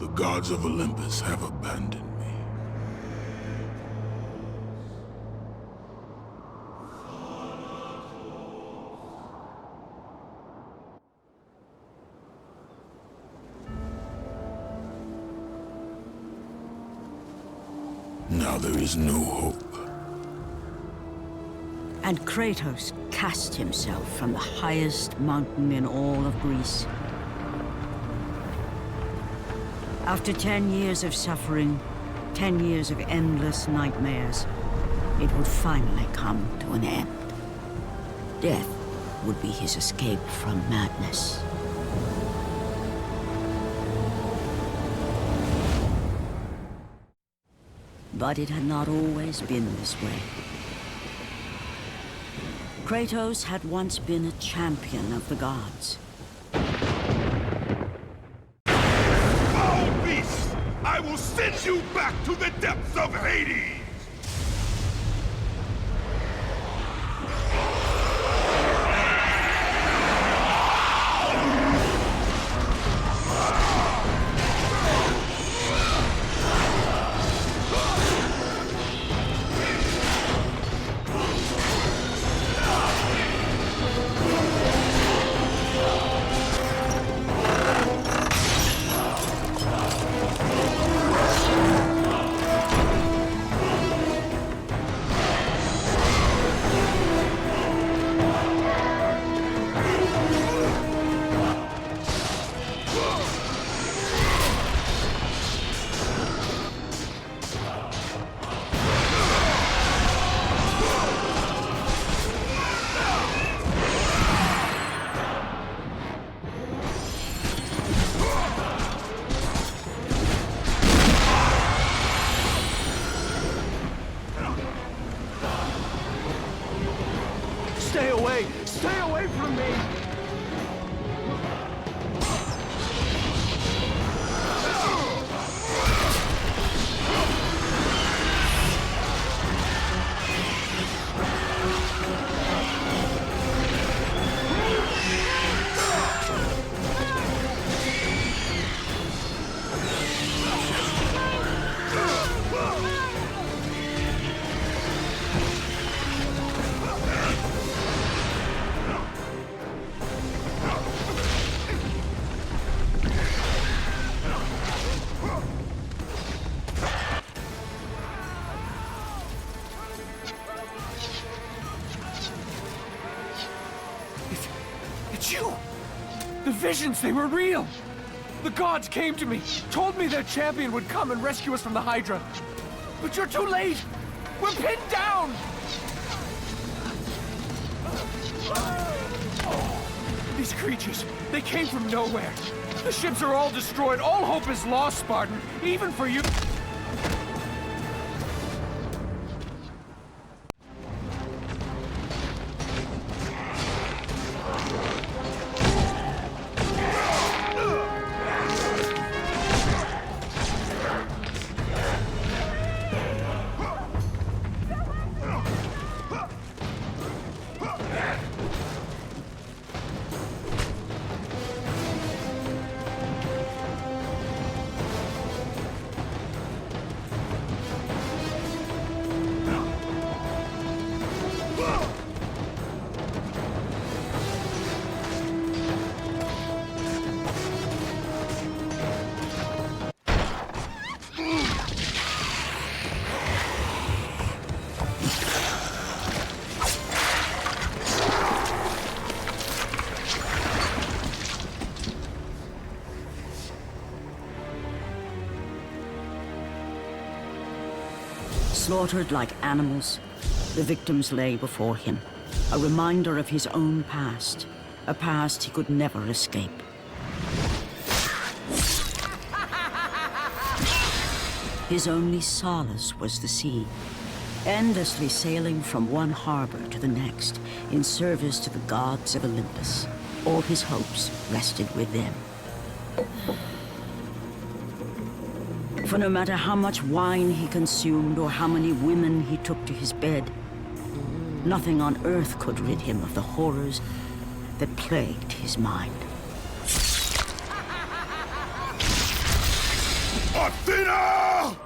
The gods of Olympus have abandoned me. Now there is no hope. And Kratos cast himself from the highest mountain in all of Greece. After 10 years of suffering, 10 years of endless nightmares, it would finally come to an end. Death would be his escape from madness. But it had not always been this way. Kratos had once been a champion of the gods. Foul beast! I will send you back to the depths of Hades! Stay away! Stay away from me! It's you! The visions, they were real! The gods came to me, told me their champion would come and rescue us from the Hydra. But you're too late! We're pinned down! These creatures, they came from nowhere. The ships are all destroyed. All hope is lost, Spartan. Even for you. Slaughtered like animals, the victims lay before him, a reminder of his own past, a past he could never escape. His only solace was the sea, endlessly sailing from one harbor to the next in service to the gods of Olympus. All his hopes rested with them. For no matter how much wine he consumed or how many women he took to his bed, nothing on earth could rid him of the horrors that plagued his mind. Athena!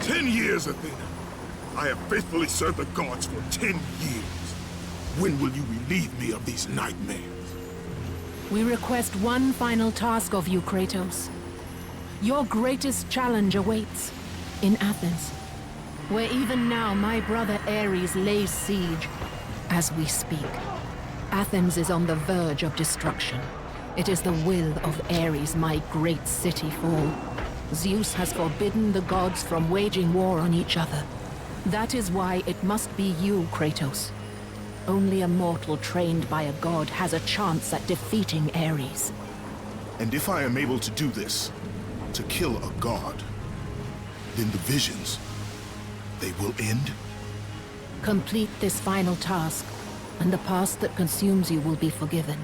10 years, Athena. I have faithfully served the gods for 10 years. When will you relieve me of these nightmares? We request one final task of you, Kratos. Your greatest challenge awaits in Athens, where even now my brother Ares lays siege as we speak. Athens is on the verge of destruction. It is the will of Ares my great city fall. Zeus has forbidden the gods from waging war on each other. That is why it must be you, Kratos. Only a mortal trained by a god has a chance at defeating Ares. And if I am able to do this, to kill a god, then the visions, they will end? Complete this final task, and the past that consumes you will be forgiven.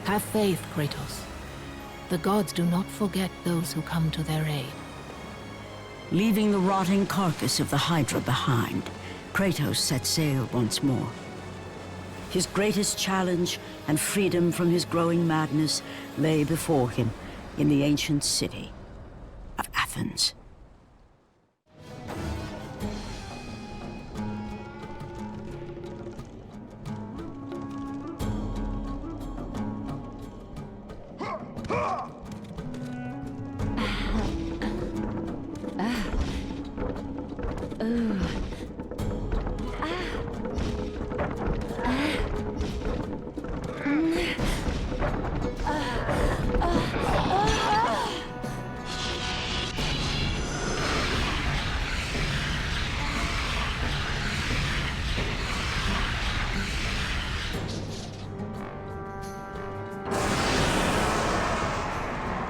Have faith, Kratos. The gods do not forget those who come to their aid. Leaving the rotting carcass of the Hydra behind, Kratos set sail once more. His greatest challenge and freedom from his growing madness lay before him in the ancient city of Athens.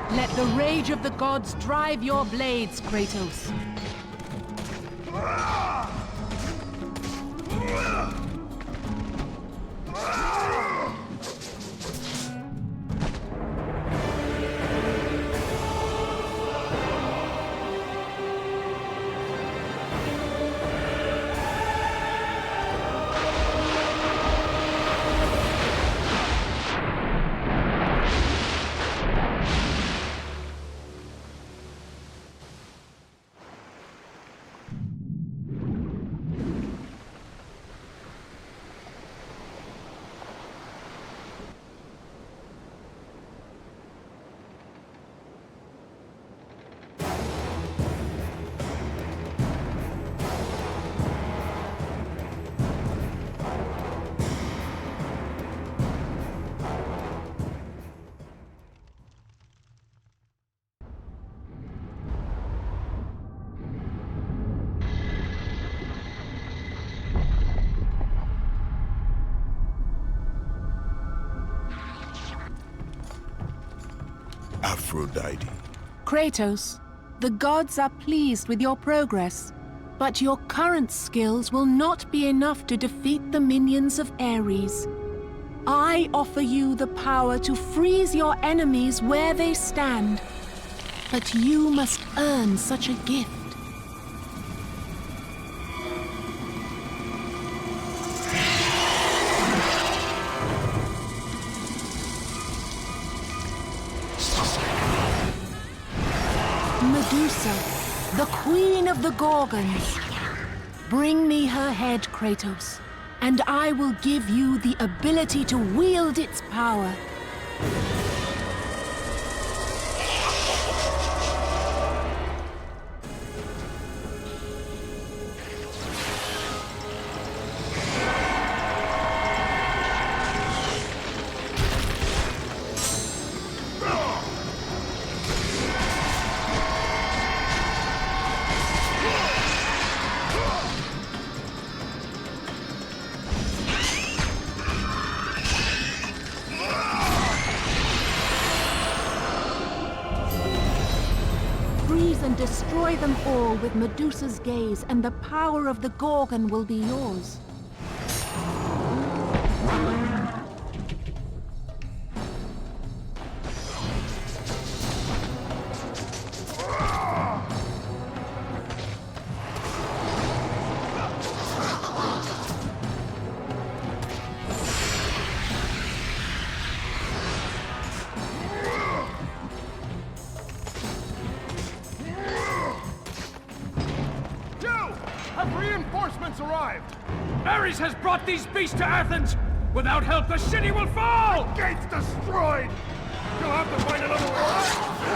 Let the rage of the gods drive your blades, Kratos. Aphrodite. Kratos, the gods are pleased with your progress, but your current skills will not be enough to defeat the minions of Ares. I offer you the power to freeze your enemies where they stand, but you must earn such a gift. Medusa, the queen of the Gorgons. Bring me her head, Kratos, and I will give you the ability to wield its power. Freeze and destroy them all with Medusa's gaze, and the power of the Gorgon will be yours. Reinforcements arrived! Ares has brought these beasts to Athens! Without help, the city will fall! Gates destroyed! You'll have to find another way.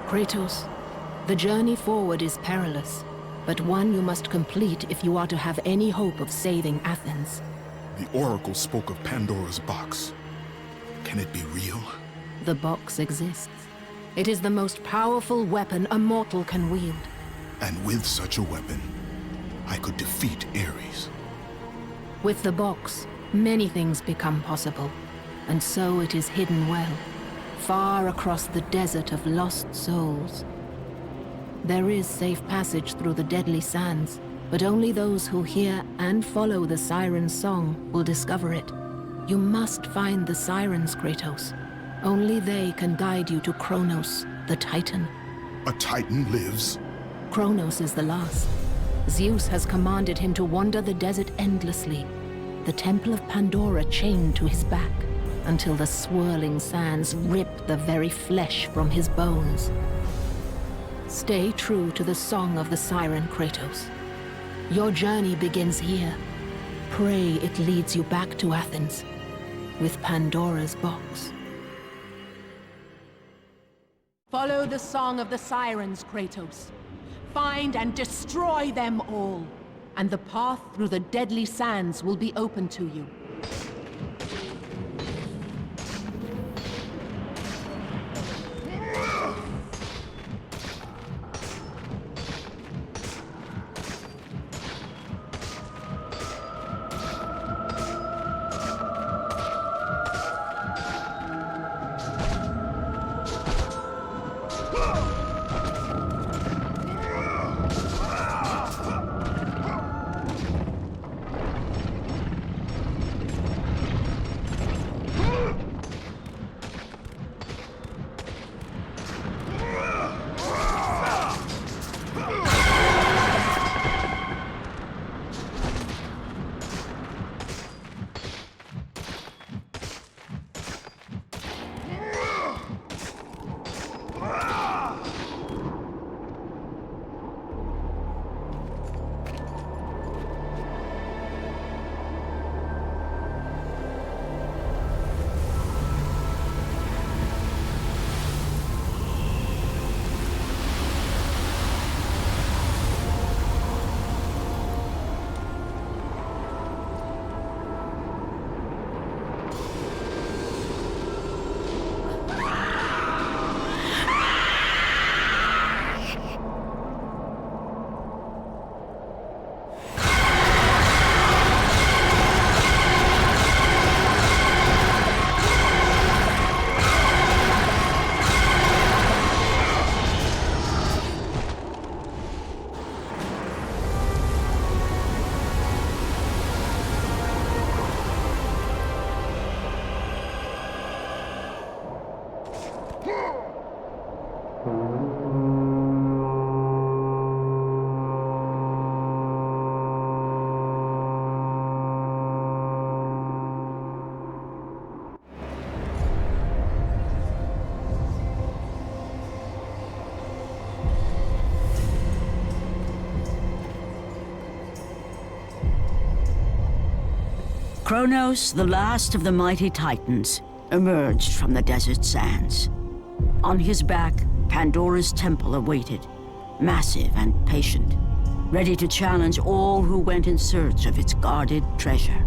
Kratos, the journey forward is perilous, but one you must complete if you are to have any hope of saving Athens. The Oracle spoke of Pandora's box. Can it be real? The box exists. It is the most powerful weapon a mortal can wield. And with such a weapon, I could defeat Ares. With the box, many things become possible, and so it is hidden well, far across the desert of lost souls. There is safe passage through the deadly sands, but only those who hear and follow the siren's song will discover it. You must find the sirens, Kratos. Only they can guide you to Kronos, the Titan. A Titan lives? Kronos is the last. Zeus has commanded him to wander the desert endlessly, the temple of Pandora chained to his back, until the swirling sands rip the very flesh from his bones. Stay true to the song of the siren, Kratos. Your journey begins here. Pray it leads you back to Athens, with Pandora's box. Follow the song of the sirens, Kratos. Find and destroy them all, and the path through the deadly sands will be open to you. Kronos, the last of the mighty Titans, emerged from the desert sands. On his back, Pandora's temple awaited, massive and patient, ready to challenge all who went in search of its guarded treasure.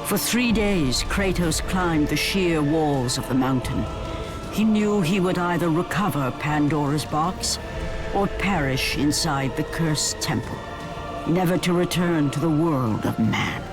For 3 days, Kratos climbed the sheer walls of the mountain. He knew he would either recover Pandora's box or perish inside the cursed temple, never to return to the world of man.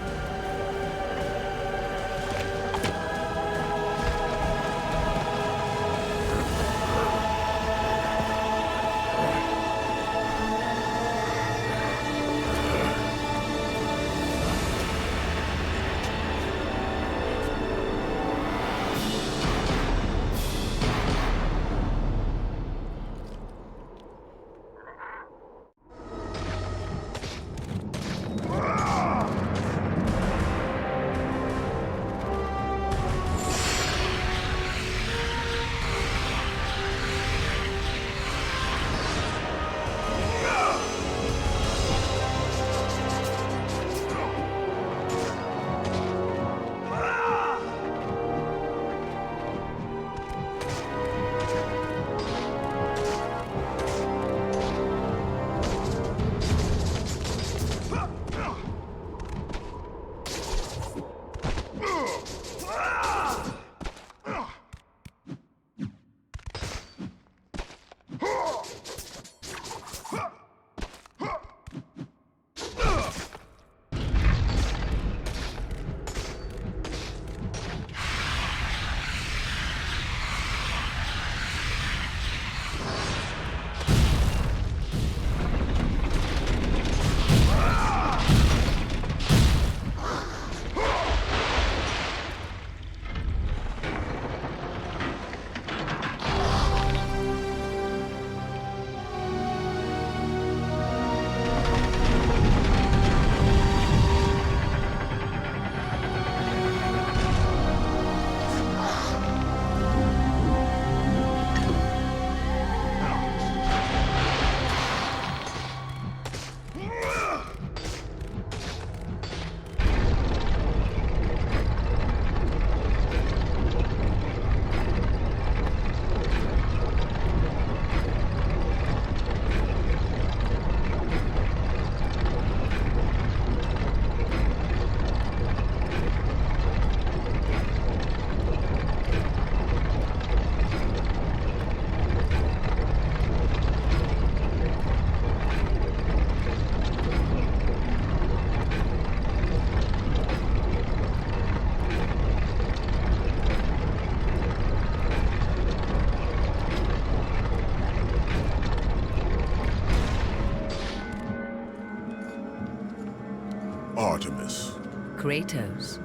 Kratos,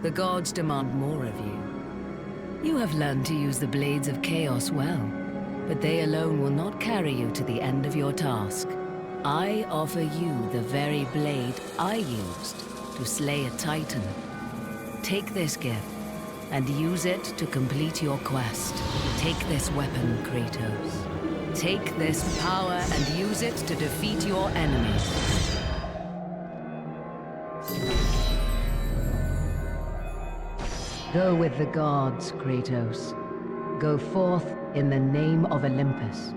the gods demand more of you. You have learned to use the Blades of Chaos well, but they alone will not carry you to the end of your task. I offer you the very blade I used to slay a Titan. Take this gift, and use it to complete your quest. Take this weapon, Kratos. Take this power and use it to defeat your enemies. Go with the gods, Kratos. Go forth in the name of Olympus.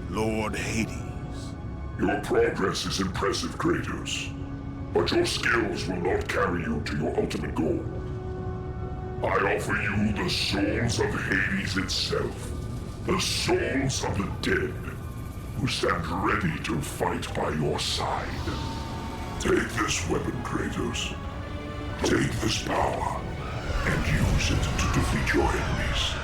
Lord Hades. Your progress is impressive, Kratos. But your skills will not carry you to your ultimate goal. I offer you the souls of Hades itself. The souls of the dead, who stand ready to fight by your side. Take this weapon, Kratos. Take this power, and use it to defeat your enemies.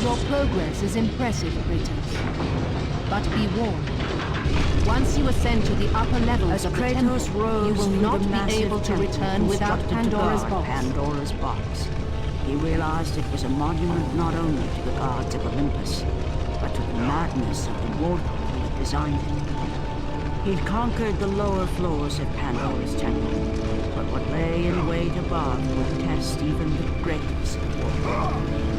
Your progress is impressive, Kratos. But be warned. Once you ascend to the upper levels As of the Kratos temple, rose you will through not the be massive able to temple return without constructed to Pandora's guard box. Pandora's box. He realized it was a monument not only to the gods of Olympus, but to the madness of the mortal who had designed it. He'd conquered the lower floors of Pandora's temple, but what lay in wait above would test even the greatest warrior.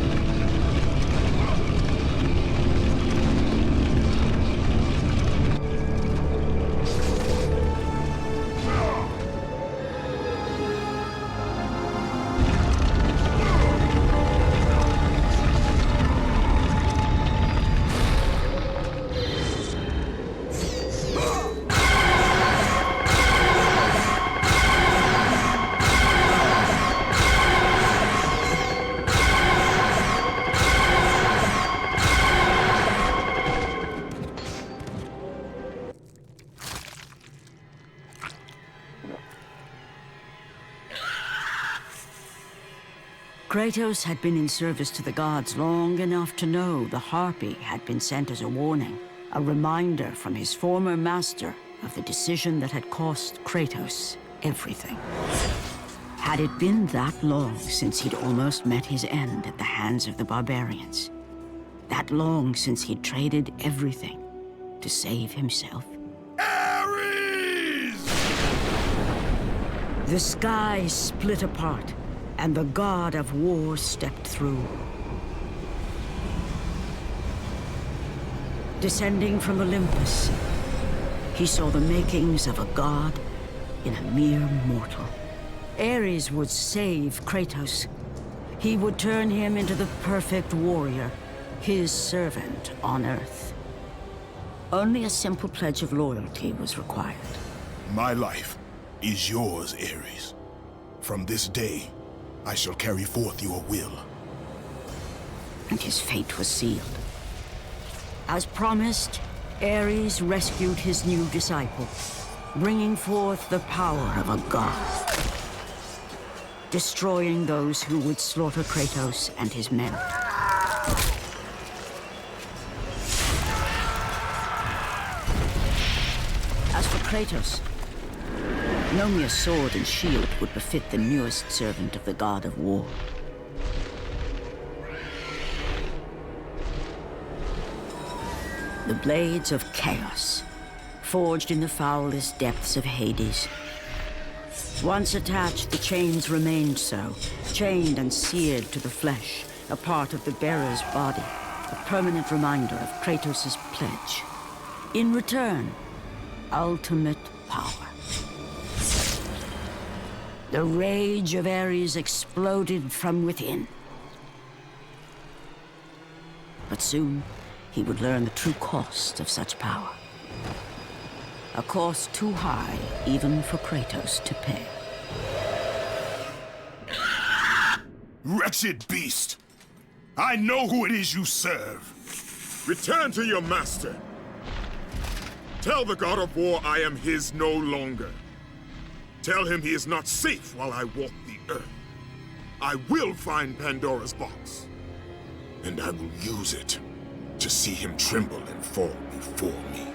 Kratos had been in service to the gods long enough to know the Harpy had been sent as a warning, a reminder from his former master of the decision that had cost Kratos everything. Had it been that long since he'd almost met his end at the hands of the barbarians? That long since he'd traded everything to save himself? Ares! The sky split apart, and the god of war stepped through. Descending from Olympus, he saw the makings of a god in a mere mortal. Ares would save Kratos. He would turn him into the perfect warrior, his servant on Earth. Only a simple pledge of loyalty was required. My life is yours, Ares. From this day, I shall carry forth your will. And his fate was sealed. As promised, Ares rescued his new disciple, bringing forth the power of a god, destroying those who would slaughter Kratos and his men. As for Kratos, no mere sword and shield would befit the newest servant of the god of war. The blades of chaos, forged in the foulest depths of Hades. Once attached, the chains remained so, chained and seared to the flesh, a part of the bearer's body, a permanent reminder of Kratos' pledge. In return, ultimate power. The rage of Ares exploded from within. But soon, he would learn the true cost of such power. A cost too high even for Kratos to pay. Wretched beast! I know who it is you serve! Return to your master! Tell the god of war I am his no longer. Tell him he is not safe while I walk the earth. I will find Pandora's box. And I will use it to see him tremble and fall before me.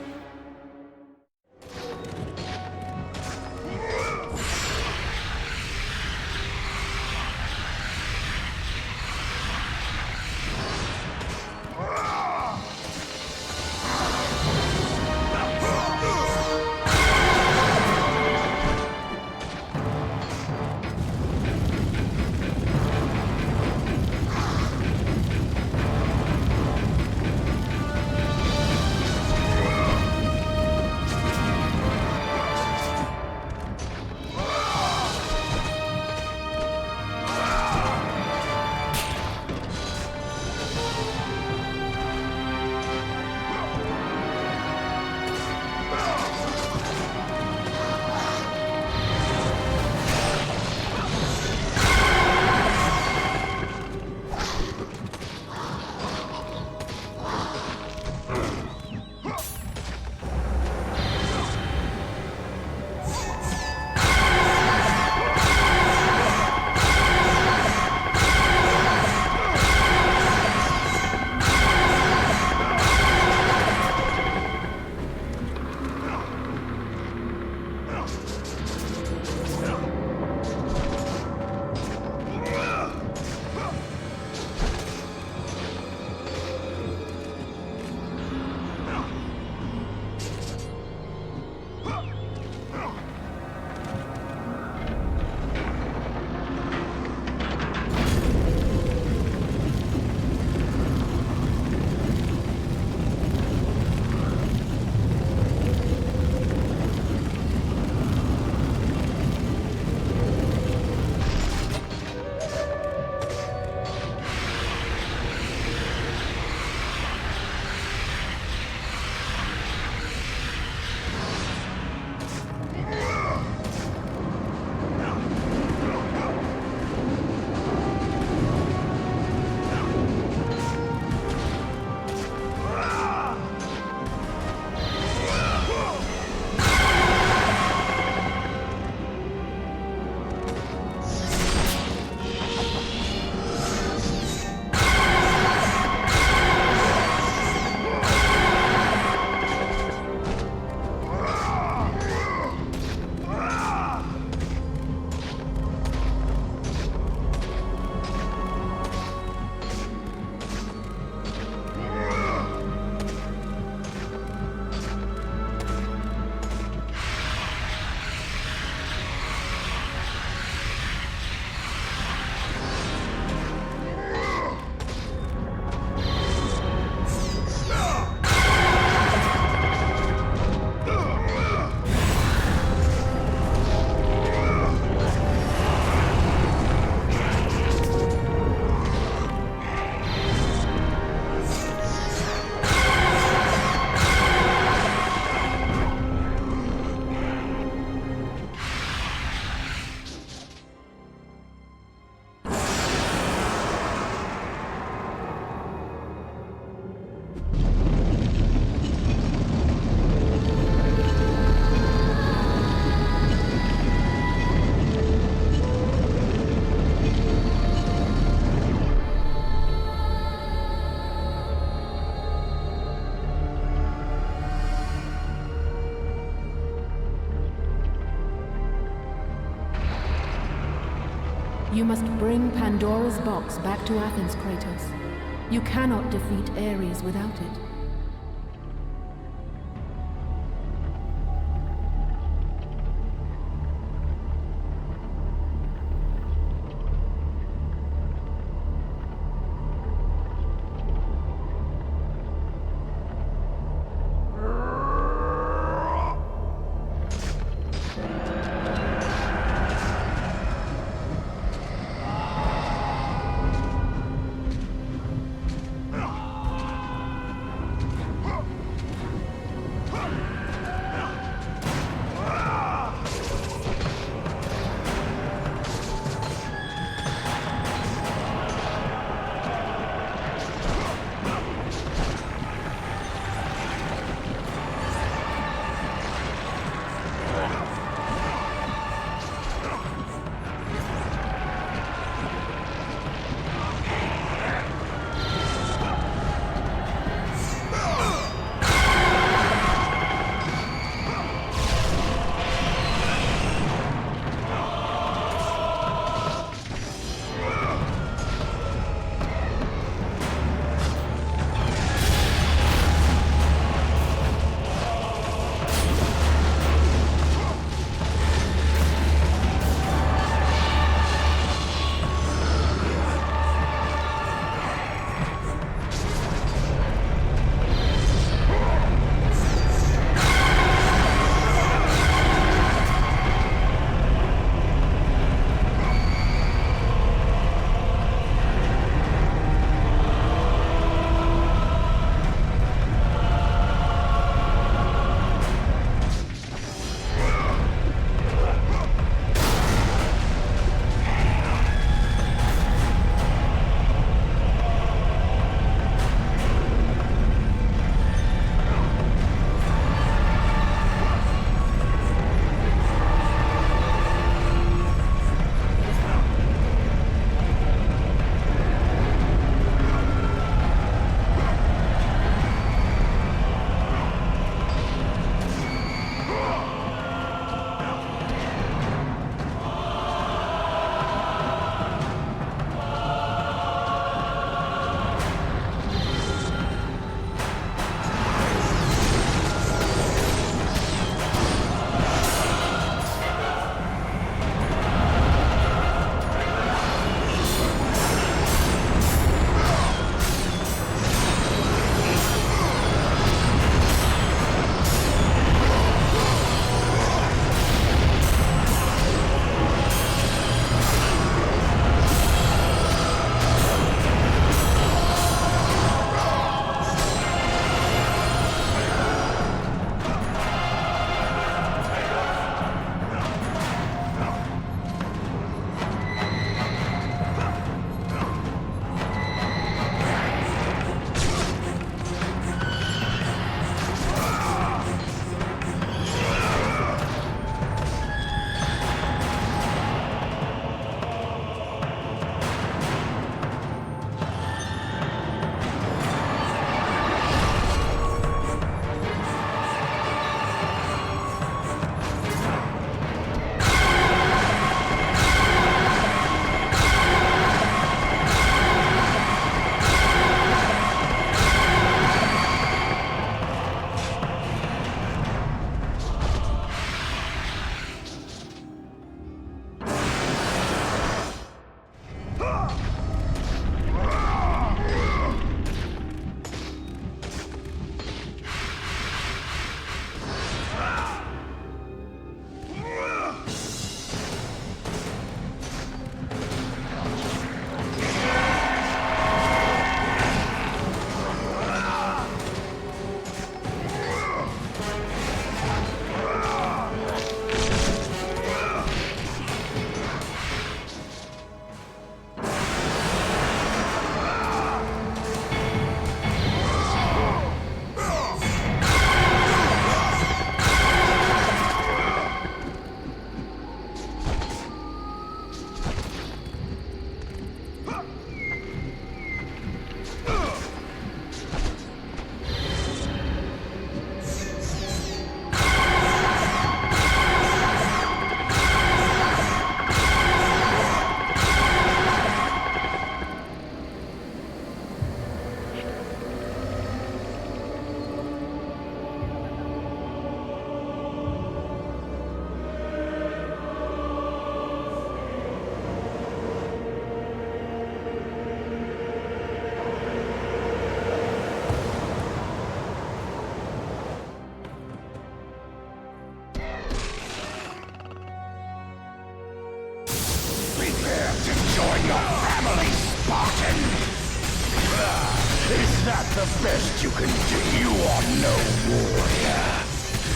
You must bring Pandora's box back to Athens, Kratos. You cannot defeat Ares without it. your family, Spartan! Is that the best you can do? You are no warrior!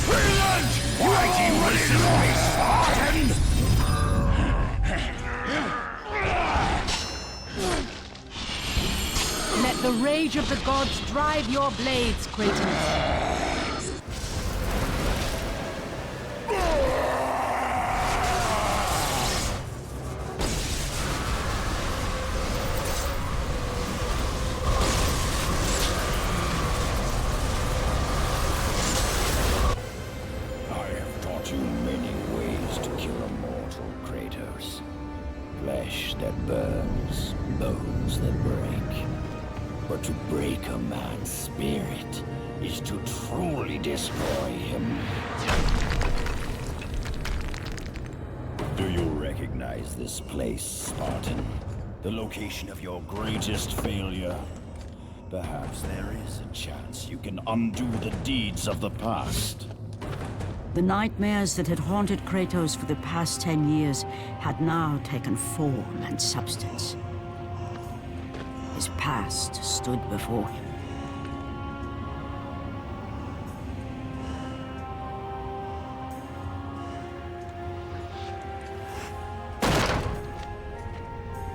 Brilliant! Why do you resist me, Spartan? Let the rage of the gods drive your blades, Kratos. Flesh that burns, bones that break. But to break a man's spirit is to truly destroy him. Do you recognize this place, Spartan? The location of your greatest failure? Perhaps there is a chance you can undo the deeds of the past. The nightmares that had haunted Kratos for the past 10 years had now taken form and substance. His past stood before him.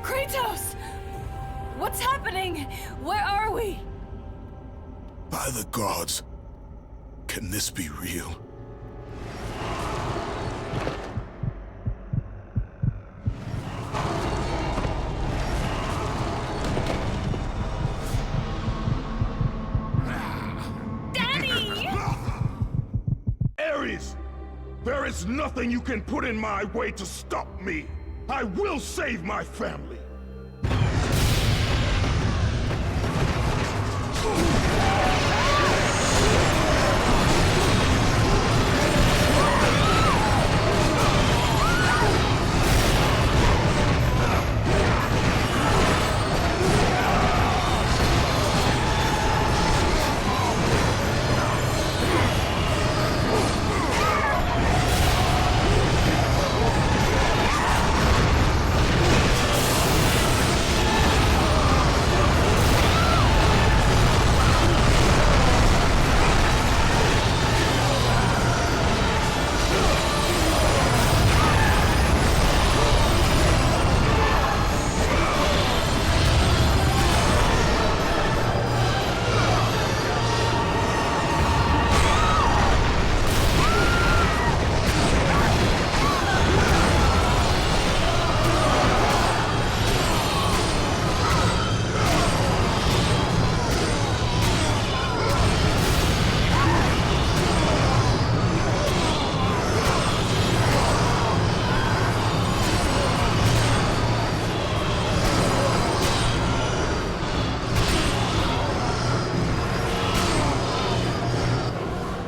Kratos! What's happening? Where are we? By the gods, can this be real? There is nothing you can put in my way to stop me. I will save my family.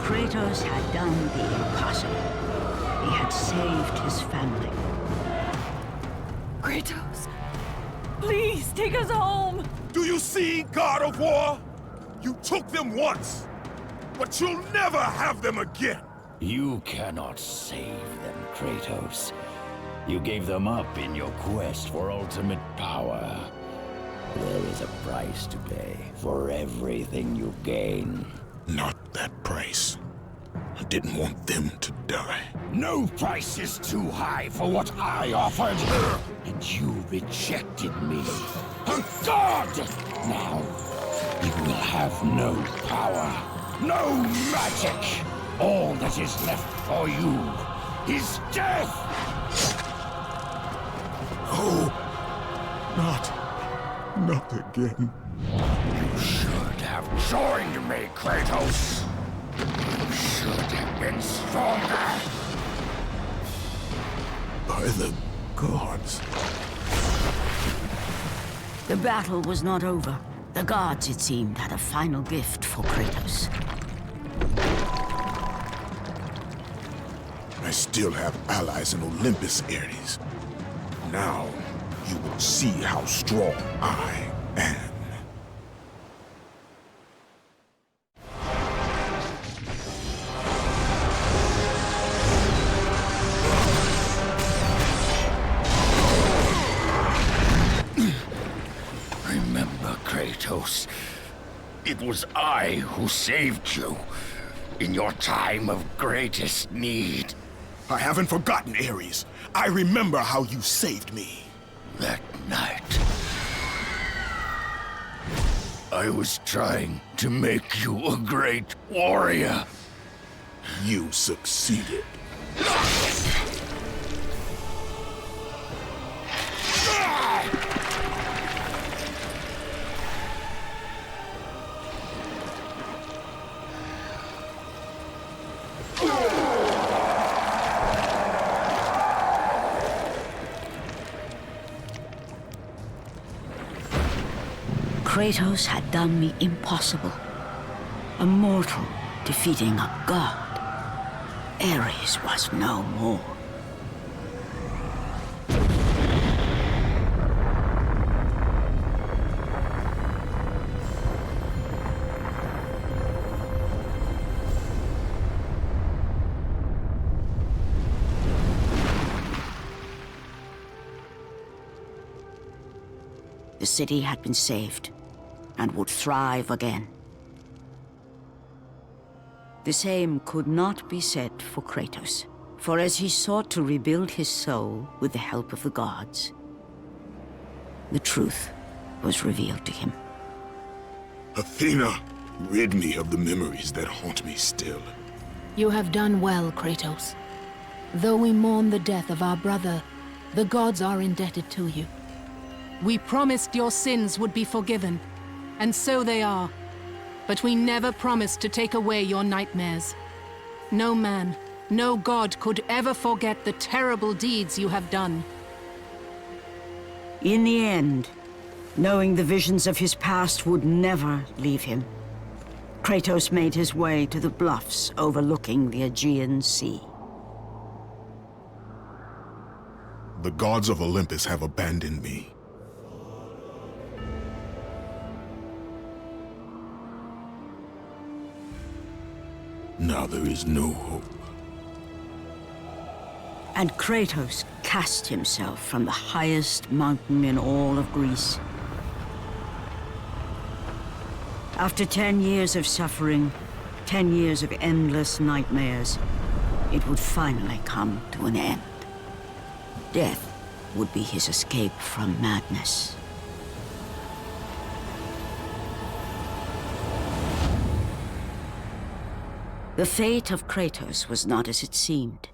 Kratos had done the impossible. He had saved his family. Kratos, please take us home! Do you see, God of War? You took them once, but you'll never have them again. You cannot save them, Kratos. You gave them up in your quest for ultimate power. There is a price to pay for everything you gain. Not that price. I didn't want them to die. No price is too high for what I offered. And you rejected me. A god! Now, you will have no power, no magic. All that is left for you is death! Oh, not again. You should have joined me, Kratos. You should have been stronger. By the gods. The battle was not over. The gods, it seemed, had a final gift for Kratos. I still have allies in Olympus, Ares. Now, you will see how strong I am. It was I who saved you in your time of greatest need. I haven't forgotten, Ares. I remember how you saved me. That night, I was trying to make you a great warrior. You succeeded. Kratos had done me impossible. A mortal defeating a god. Ares was no more. The city had been saved and would thrive again. The same could not be said for Kratos, for as he sought to rebuild his soul with the help of the gods, the truth was revealed to him. Athena, rid me of the memories that haunt me still. You have done well, Kratos. Though we mourn the death of our brother, the gods are indebted to you. We promised your sins would be forgiven, and so they are. But we never promised to take away your nightmares. No man, no god could ever forget the terrible deeds you have done. In the end, knowing the visions of his past would never leave him, Kratos made his way to the bluffs overlooking the Aegean Sea. The gods of Olympus have abandoned me. Now there is no hope. And Kratos cast himself from the highest mountain in all of Greece. After 10 years of suffering, 10 years of endless nightmares, it would finally come to an end. Death would be his escape from madness. The fate of Kratos was not as it seemed.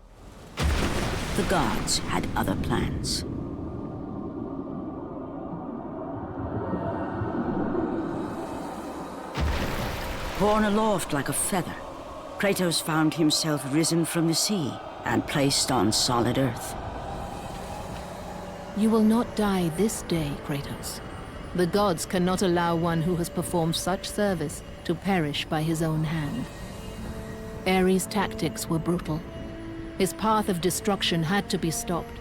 The gods had other plans. Borne aloft like a feather, Kratos found himself risen from the sea and placed on solid earth. You will not die this day, Kratos. The gods cannot allow one who has performed such service to perish by his own hand. Ares' tactics were brutal. His path of destruction had to be stopped.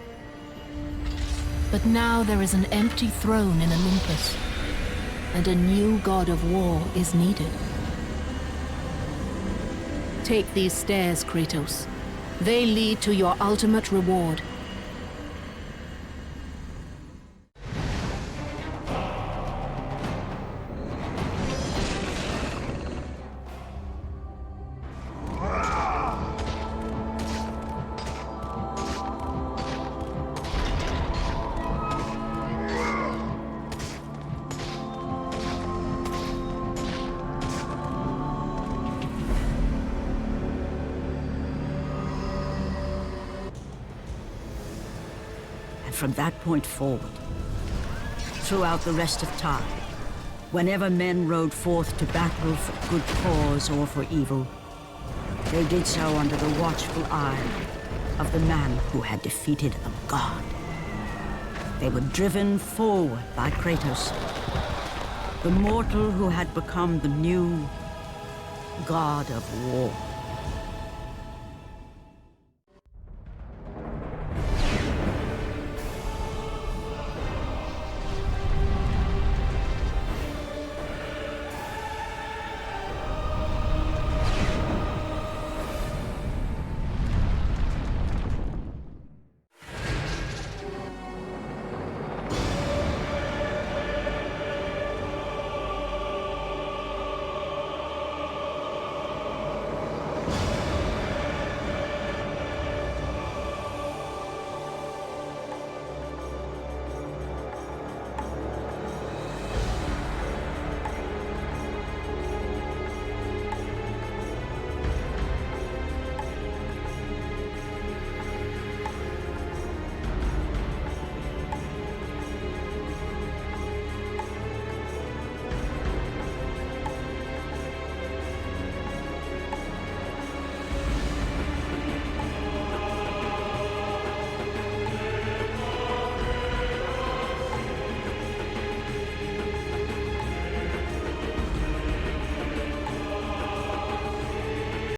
But now there is an empty throne in Olympus, and a new god of war is needed. Take these stairs, Kratos. They lead to your ultimate reward. From that point forward, throughout the rest of time, whenever men rode forth to battle for good cause or for evil, they did so under the watchful eye of the man who had defeated a god. They were driven forward by Kratos, the mortal who had become the new god of war.